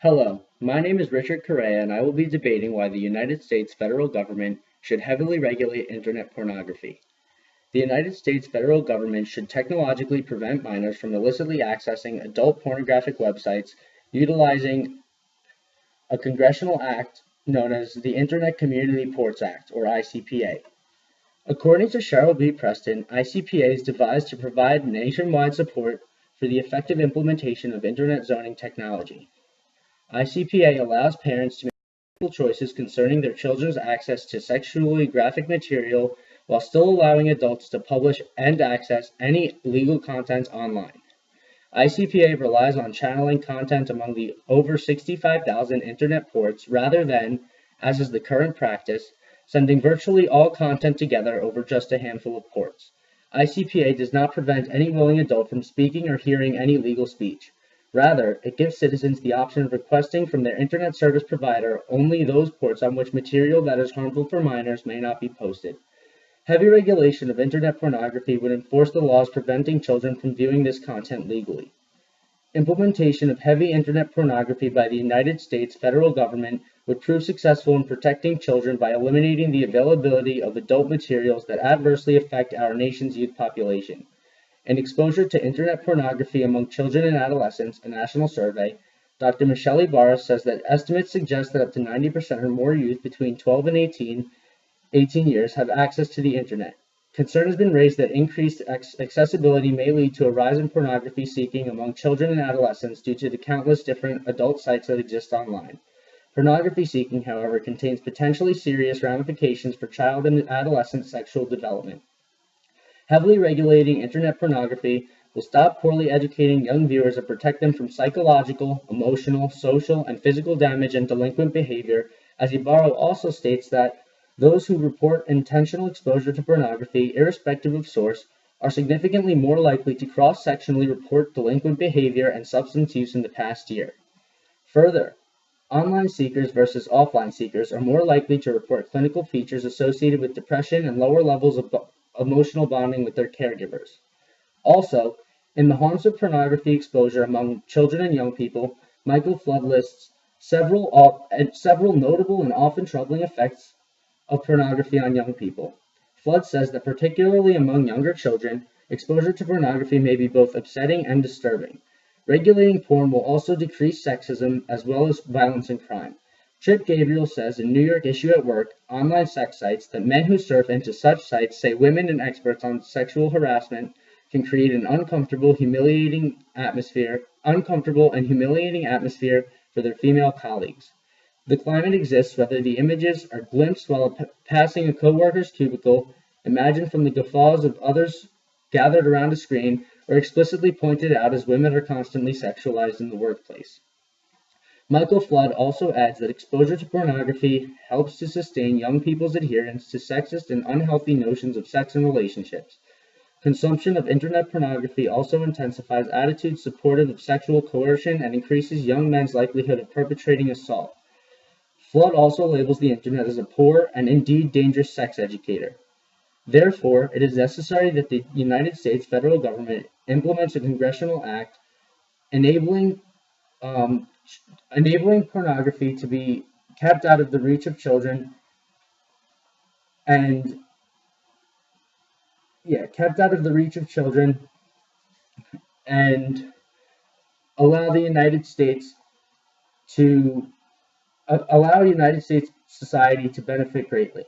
Hello, my name is Richard Correa, and I will be debating why the United States federal government should heavily regulate internet pornography. The United States federal government should technologically prevent minors from illicitly accessing adult pornographic websites utilizing a congressional act known as the Internet Community Ports Act, or ICPA. According to Cheryl B. Preston, ICPA is devised to provide nationwide support for the effective implementation of internet zoning technology. ICPA allows parents to make choices concerning their children's access to sexually graphic material while still allowing adults to publish and access any legal content online. ICPA relies on channeling content among the over 65,000 internet ports rather than, as is the current practice, sending virtually all content together over just a handful of ports. ICPA does not prevent any willing adult from speaking or hearing any legal speech. Rather, it gives citizens the option of requesting from their internet service provider only those ports on which material that is harmful for minors may not be posted. Heavy regulation of internet pornography would enforce the laws preventing children from viewing this content legally. Implementation of heavy internet pornography by the United States federal government would prove successful in protecting children by eliminating the availability of adult materials that adversely affect our nation's youth population. In Exposure to Internet Pornography Among Children and Adolescents, a national survey, Dr. Michelle Ibarra says that estimates suggest that up to 90% or more youth between 12 and 18 years have access to the internet. Concern has been raised that increased accessibility may lead to a rise in pornography seeking among children and adolescents due to the countless different adult sites that exist online. Pornography seeking, however, contains potentially serious ramifications for child and adolescent sexual development. Heavily regulating internet pornography will stop poorly educating young viewers and protect them from psychological, emotional, social, and physical damage and delinquent behavior, as Ibarra also states that those who report intentional exposure to pornography, irrespective of source, are significantly more likely to cross-sectionally report delinquent behavior and substance use in the past year. Further, online seekers versus offline seekers are more likely to report clinical features associated with depression and lower levels of emotional bonding with their caregivers. Also, in the harms of pornography exposure among children and young people, Michael Flood lists several notable and often troubling effects of pornography on young people. Flood says that particularly among younger children, exposure to pornography may be both upsetting and disturbing. Regulating porn will also decrease sexism as well as violence and crime. Trip Gabriel says in New York Issue at Work, online sex sites, that men who surf into such sites say women and experts on sexual harassment can create an uncomfortable and humiliating atmosphere for their female colleagues. The climate exists whether the images are glimpsed while passing a coworker's cubicle, imagined from the guffaws of others gathered around a screen, or explicitly pointed out as women are constantly sexualized in the workplace. Michael Flood also adds that exposure to pornography helps to sustain young people's adherence to sexist and unhealthy notions of sex and relationships. Consumption of internet pornography also intensifies attitudes supportive of sexual coercion and increases young men's likelihood of perpetrating assault. Flood also labels the internet as a poor and indeed dangerous sex educator. Therefore, it is necessary that the United States federal government implements a congressional act enabling pornography to be kept out of the reach of children and allow the United States to allow United States society to benefit greatly.